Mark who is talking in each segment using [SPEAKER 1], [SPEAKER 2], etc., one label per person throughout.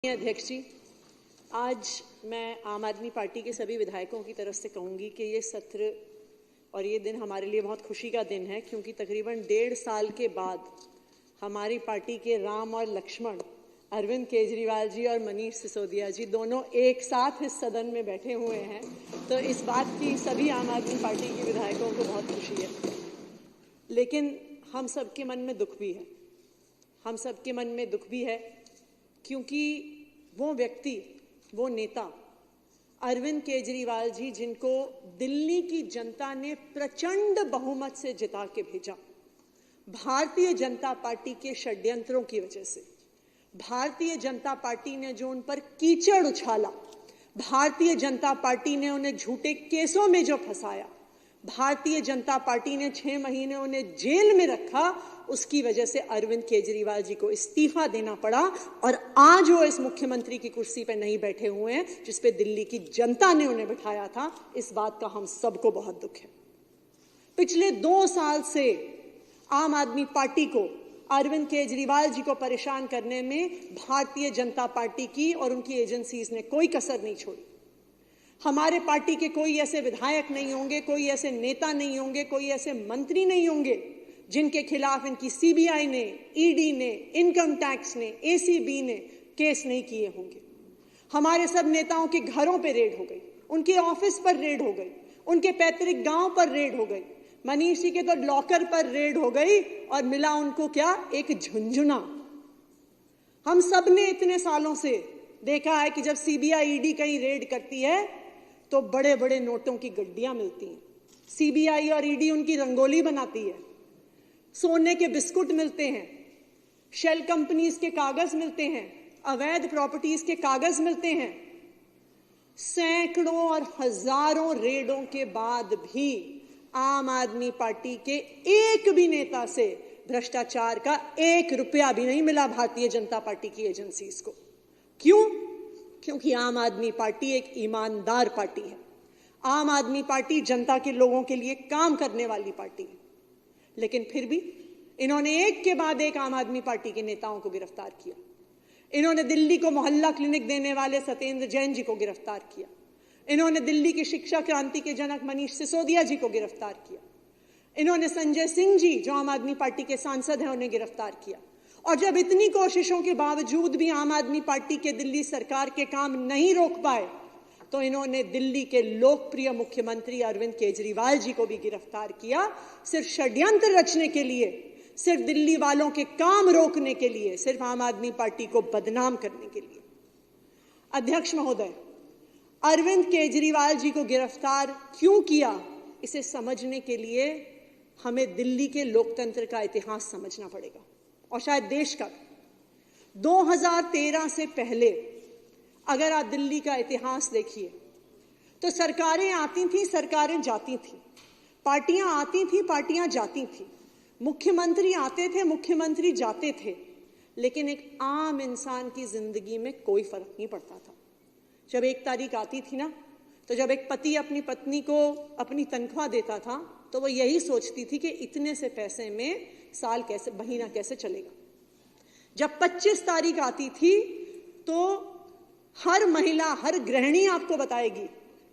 [SPEAKER 1] अध्यक्ष जी, आज मैं आम आदमी पार्टी के सभी विधायकों की तरफ से कहूंगी कि ये सत्र और ये दिन हमारे लिए बहुत खुशी का दिन है, क्योंकि तकरीबन 1.5 साल के बाद हमारी पार्टी के राम और लक्ष्मण अरविंद केजरीवाल जी और मनीष सिसोदिया जी दोनों एक साथ इस सदन में बैठे हुए हैं। तो इस बात की सभी आम आदमी पार्टी के विधायकों को बहुत खुशी है। लेकिन हम सबके मन में दुख भी है, हम सबके मन में दुख भी है, क्योंकि वो व्यक्ति, वो नेता अरविंद केजरीवाल जी, जिनको दिल्ली की जनता ने प्रचंड बहुमत से जिता के भेजा, भारतीय जनता पार्टी के षड्यंत्रों की वजह से, भारतीय जनता पार्टी ने जो उन पर कीचड़ उछाला, भारतीय जनता पार्टी ने उन्हें झूठे केसों में जो फंसाया, भारतीय जनता पार्टी ने 6 महीने उन्हें जेल में रखा, उसकी वजह से अरविंद केजरीवाल जी को इस्तीफा देना पड़ा और आज वो इस मुख्यमंत्री की कुर्सी पर नहीं बैठे हुए हैं जिस पे दिल्ली की जनता ने उन्हें बिठाया था। इस बात का हम सबको बहुत दुख है। पिछले 2 साल से आम आदमी पार्टी को, अरविंद केजरीवाल जी को परेशान करने में भारतीय जनता पार्टी की और उनकी एजेंसीज ने कोई कसर नहीं छोड़ी। हमारे पार्टी के कोई ऐसे विधायक नहीं होंगे, कोई ऐसे नेता नहीं होंगे, कोई ऐसे मंत्री नहीं होंगे जिनके खिलाफ इनकी सीबीआई ने, ईडी ने, इनकम टैक्स ने, एसीबी ने केस नहीं किए होंगे। हमारे सब नेताओं के घरों पे रेड हो गई, उनके ऑफिस पर रेड हो गई, उनके पैतृक गांव पर रेड हो गई, मनीष जी के तो लॉकर पर रेड हो गई और मिला उनको क्या? एक झुंझुना। हम सब ने इतने सालों से देखा है कि जब सीबीआई, ईडी कहीं रेड करती है तो बड़े बड़े नोटों की गड्डियां मिलती हैं। सीबीआई और ईडी उनकी रंगोली बनाती है, सोने के बिस्कुट मिलते हैं, शेल कंपनीज के कागज मिलते हैं, अवैध प्रॉपर्टीज के कागज मिलते हैं। सैकड़ों और हजारों रेडों के बाद भी आम आदमी पार्टी के एक भी नेता से भ्रष्टाचार का 1 रुपया भी नहीं मिला भारतीय जनता पार्टी की एजेंसीज को। क्यों? क्योंकि आम आदमी पार्टी एक ईमानदार पार्टी है। आम आदमी पार्टी जनता के लोगों के लिए काम करने वाली पार्टी है। लेकिन फिर भी इन्होंने एक के बाद एक आम आदमी पार्टी के नेताओं को गिरफ्तार किया। इन्होंने दिल्ली को मोहल्ला क्लिनिक देने वाले सत्येंद्र जैन जी को गिरफ्तार किया। इन्होंने दिल्ली की शिक्षा क्रांति के जनक मनीष सिसोदिया जी को गिरफ्तार किया। इन्होंने संजय सिंह जी, जो आम आदमी पार्टी के सांसद हैं, उन्हें गिरफ्तार किया। और जब इतनी कोशिशों के बावजूद भी आम आदमी पार्टी के दिल्ली सरकार के काम नहीं रोक पाए, तो इन्होंने दिल्ली के लोकप्रिय मुख्यमंत्री अरविंद केजरीवाल जी को भी गिरफ्तार किया, सिर्फ षड्यंत्र रचने के लिए, सिर्फ दिल्ली वालों के काम रोकने के लिए, सिर्फ आम आदमी पार्टी को बदनाम करने के लिए। अध्यक्ष महोदय, अरविंद केजरीवाल जी को गिरफ्तार क्यों किया, इसे समझने के लिए हमें दिल्ली के लोकतंत्र का इतिहास समझना पड़ेगा, और शायद देश का। 2013 से पहले अगर आप दिल्ली का इतिहास देखिए तो सरकारें आती थी, सरकारें जाती थी, पार्टियां आती थी, पार्टियां जाती थी, मुख्यमंत्री आते थे, मुख्यमंत्री जाते थे, लेकिन एक आम इंसान की जिंदगी में कोई फर्क नहीं पड़ता था। जब 1 तारीख आती थी ना, तो जब एक पति अपनी पत्नी को अपनी तनख्वाह देता था तो वो यही सोचती थी कि इतने से पैसे में साल कैसे, महीना कैसे चलेगा। जब 25 तारीख आती थी तो हर महिला, हर गृहिणी आपको बताएगी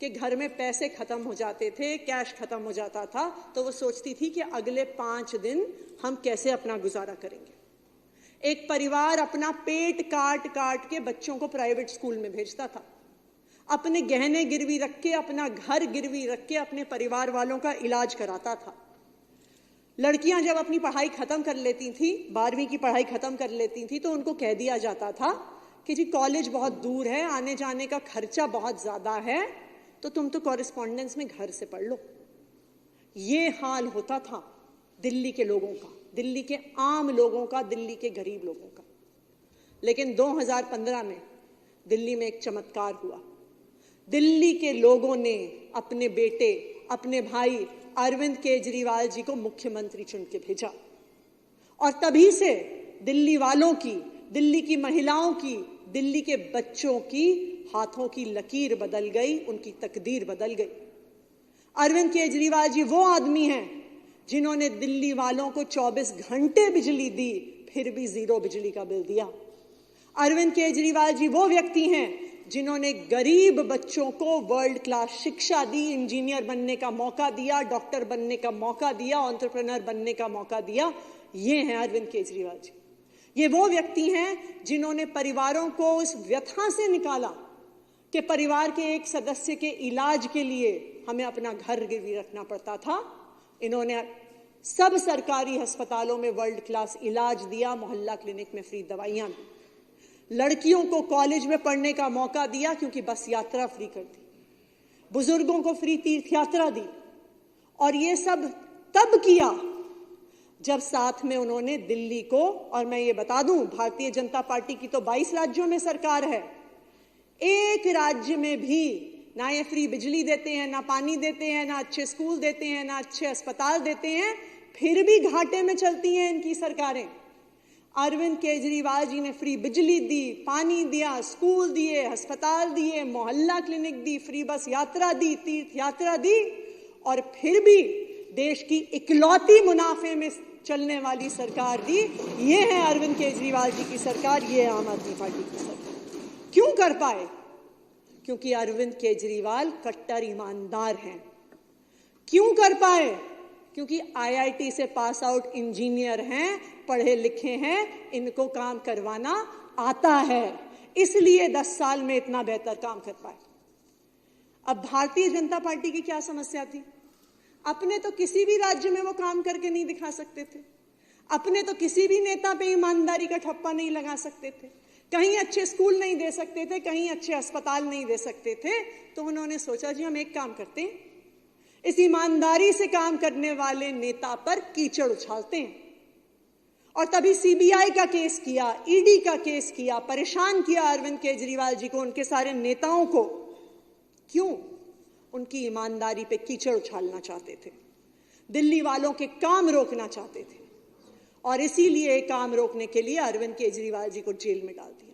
[SPEAKER 1] कि घर में पैसे खत्म हो जाते थे, कैश खत्म हो जाता था, तो वो सोचती थी कि अगले 5 दिन हम कैसे अपना गुजारा करेंगे। एक परिवार अपना पेट काट काट के बच्चों को प्राइवेट स्कूल में भेजता था, अपने गहने गिरवी रख के, अपना घर गिरवी रख के अपने परिवार वालों का इलाज कराता था। लड़कियां जब अपनी पढ़ाई खत्म कर लेती थी, 12वीं की पढ़ाई खत्म कर लेती थी, तो उनको कह दिया जाता था कि जी कॉलेज बहुत दूर है, आने जाने का खर्चा बहुत ज्यादा है, तो तुम तो कॉरेस्पॉन्डेंस में घर से पढ़ लो। ये हाल होता था दिल्ली के लोगों का, दिल्ली के आम लोगों का, दिल्ली के गरीब लोगों का। लेकिन 2015 में दिल्ली में एक चमत्कार हुआ। दिल्ली के लोगों ने अपने बेटे, अपने भाई अरविंद केजरीवाल जी को मुख्यमंत्री चुन के भेजा, और तभी से दिल्ली वालों की, दिल्ली की महिलाओं की, दिल्ली के बच्चों की हाथों की लकीर बदल गई, उनकी तकदीर बदल गई। अरविंद केजरीवाल जी वो आदमी हैं जिन्होंने दिल्ली वालों को 24 घंटे बिजली दी, फिर भी 0 बिजली का बिल दिया। अरविंद केजरीवाल जी वो व्यक्ति हैं जिन्होंने गरीब बच्चों को वर्ल्ड क्लास शिक्षा दी, इंजीनियर बनने का मौका दिया, डॉक्टर बनने का मौका दिया, एंटरप्रेन्योर बनने का मौका दिया। ये हैं अरविंद केजरीवाल जी। ये वो व्यक्ति हैं जिन्होंने परिवारों को उस व्यथा से निकाला कि परिवार के एक सदस्य के इलाज के लिए हमें अपना घर गिरवी रखना पड़ता था। इन्होंने सब सरकारी अस्पतालों में वर्ल्ड क्लास इलाज दिया, मोहल्ला क्लिनिक में फ्री दवाइयां दी, लड़कियों को कॉलेज में पढ़ने का मौका दिया क्योंकि बस यात्रा फ्री कर दी, बुजुर्गों को फ्री तीर्थ यात्रा दी। और ये सब तब किया जब साथ में उन्होंने दिल्ली को, और मैं ये बता दूं, भारतीय जनता पार्टी की तो 22 राज्यों में सरकार है, एक राज्य में भी ना ये फ्री बिजली देते हैं, ना पानी देते हैं, ना अच्छे स्कूल देते हैं, ना अच्छे अस्पताल देते हैं, फिर भी घाटे में चलती हैं इनकी सरकारें। अरविंद केजरीवाल जी ने फ्री बिजली दी, पानी दिया, स्कूल दिए, अस्पताल दिए, मोहल्ला क्लिनिक दी, फ्री बस यात्रा दी, तीर्थ यात्रा दी, और फिर भी देश की इकलौती मुनाफे में चलने वाली सरकार दी। ये है अरविंद केजरीवाल जी की सरकार, ये है आम आदमी पार्टी की सरकार। क्यों कर पाए? क्योंकि अरविंद केजरीवाल कट्टर ईमानदार हैं। क्यों कर पाए? क्योंकि आईआईटी से पास आउट इंजीनियर हैं, पढ़े लिखे हैं, इनको काम करवाना आता है, इसलिए 10 साल में इतना बेहतर काम कर पाए। अब भारतीय जनता पार्टी की क्या समस्या थी? अपने तो किसी भी राज्य में वो काम करके नहीं दिखा सकते थे, अपने तो किसी भी नेता पे ईमानदारी का ठप्पा नहीं लगा सकते थे, कहीं अच्छे स्कूल नहीं दे सकते थे, कहीं अच्छे अस्पताल नहीं दे सकते थे। तो उन्होंने सोचा जी हम एक काम करते हैं, इस ईमानदारी से काम करने वाले नेता पर कीचड़ उछालते हैं। और तभी सीबीआई का केस किया, ईडी का केस किया, परेशान किया अरविंद केजरीवाल जी को, उनके सारे नेताओं को। क्यों? उनकी ईमानदारी पे कीचड़ उछालना चाहते थे, दिल्ली वालों के काम रोकना चाहते थे, और इसीलिए काम रोकने के लिए अरविंद केजरीवाल जी को जेल में डाल दिया।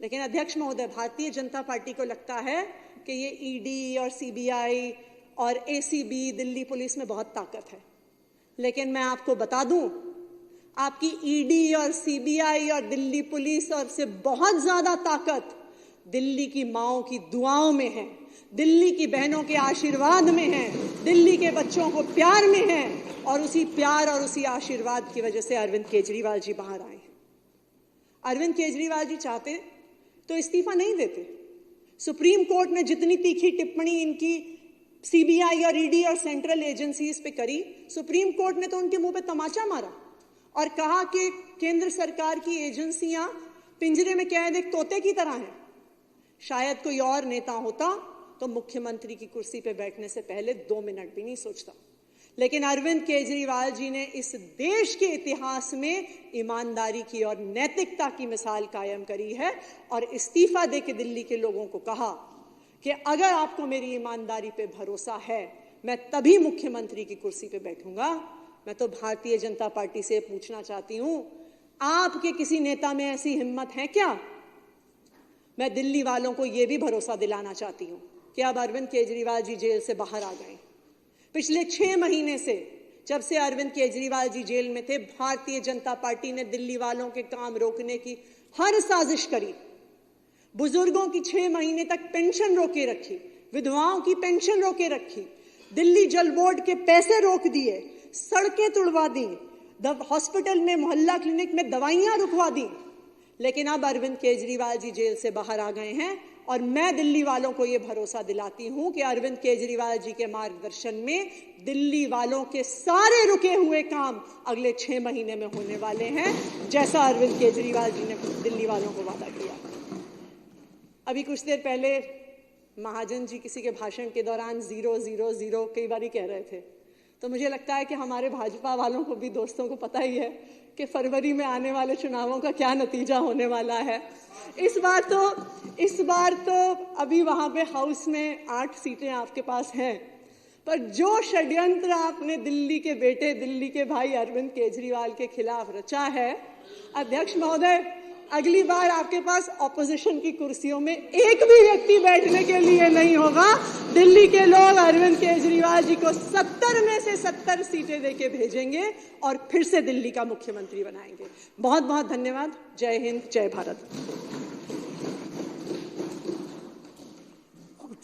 [SPEAKER 1] लेकिन अध्यक्ष महोदय, भारतीय जनता पार्टी को लगता है कि ये ईडी और सीबीआई और एसीबी, दिल्ली पुलिस में बहुत ताकत है। लेकिन मैं आपको बता दूं, आपकी ईडी और सीबीआई और दिल्ली पुलिस और से बहुत ज्यादा ताकत दिल्ली की माओं की दुआओं में है, दिल्ली की बहनों के आशीर्वाद में है, दिल्ली के बच्चों को प्यार में है, और उसी प्यार और उसी आशीर्वाद की वजह से अरविंद केजरीवाल जी बाहर आए। अरविंद केजरीवाल जी चाहते तो इस्तीफा नहीं देते। सुप्रीम कोर्ट ने जितनी तीखी टिप्पणी इनकी सीबीआई और ईडी और सेंट्रल एजेंसीज पे करी, सुप्रीम कोर्ट ने तो उनके मुंह पे तमाचा मारा और कहा कि केंद्र सरकार की एजेंसियां पिंजरे में कैद एक तोते की तरह हैं। शायद कोई और नेता होता तो मुख्यमंत्री की कुर्सी पे बैठने से पहले 2 मिनट भी नहीं सोचता। लेकिन अरविंद केजरीवाल जी ने इस देश के इतिहास में ईमानदारी की और नैतिकता की मिसाल कायम करी है, और इस्तीफा देके दिल्ली के लोगों को कहा कि अगर आपको मेरी ईमानदारी पे भरोसा है, मैं तभी मुख्यमंत्री की कुर्सी पे बैठूंगा। मैं तो भारतीय जनता पार्टी से पूछना चाहती हूं, आपके किसी नेता में ऐसी हिम्मत है क्या? मैं दिल्ली वालों को यह भी भरोसा दिलाना चाहती हूं कि अब अरविंद केजरीवाल जी जेल से बाहर आ गए। पिछले 6 महीने से, जब से अरविंद केजरीवाल जी जेल में थे, भारतीय जनता पार्टी ने दिल्ली वालों के काम रोकने की हर साजिश करी। बुजुर्गों की 6 महीने तक पेंशन रोके रखी, विधवाओं की पेंशन रोके रखी, दिल्ली जल बोर्ड के पैसे रोक दिए, सड़कें तुड़वा दी, हॉस्पिटल में, मोहल्ला क्लिनिक में दवाइयां रुकवा दी। लेकिन अब अरविंद केजरीवाल जी जेल से बाहर आ गए हैं, और मैं दिल्ली वालों को यह भरोसा दिलाती हूं कि अरविंद केजरीवाल जी के मार्गदर्शन में दिल्ली वालों के सारे रुके हुए काम अगले 6 महीने में होने वाले हैं, जैसा अरविंद केजरीवाल जी ने दिल्ली वालों को वादा किया। अभी कुछ देर पहले महाजन जी किसी के भाषण के दौरान 0-0-0 कई बार कह रहे थे, तो मुझे लगता है कि हमारे भाजपा वालों को भी, दोस्तों को पता ही है कि फरवरी में आने वाले चुनावों का क्या नतीजा होने वाला है। इस बार तो अभी वहां पे हाउस में 8 सीटें आपके पास हैं, पर जो षड्यंत्र आपने दिल्ली के बेटे, दिल्ली के भाई अरविंद केजरीवाल के खिलाफ रचा है, अध्यक्ष महोदय, अगली बार आपके पास ऑपोजिशन की कुर्सियों में एक भी व्यक्ति बैठने के लिए नहीं होगा। दिल्ली के लोग अरविंद केजरीवाल जी को 70 में से 70 सीटें देके भेजेंगे और फिर से दिल्ली का मुख्यमंत्री बनाएंगे। बहुत बहुत धन्यवाद। जय हिंद, जय भारत।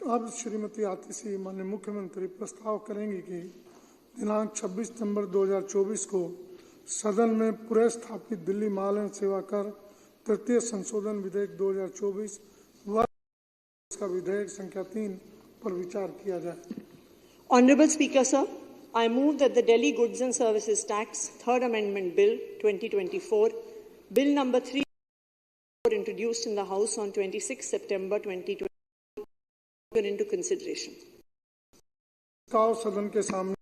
[SPEAKER 2] अब श्रीमती आतिशी माननीय मुख्यमंत्री प्रस्ताव करेंगी कि दिनांक 26 सितंबर 2024 को सदन में पुनर्स्थापित दिल्ली माल सेवा कर तृतीय संशोधन विधेयक 2024 व का विधेयक संख्या 3 पर विचार किया जाए।
[SPEAKER 1] Honorable Speaker, sir, I move that the Delhi Goods and Services Tax Third Amendment Bill 2024, Bill number 3, introduced in the House on 26 September 2020, into consideration.
[SPEAKER 2] सदन के सामने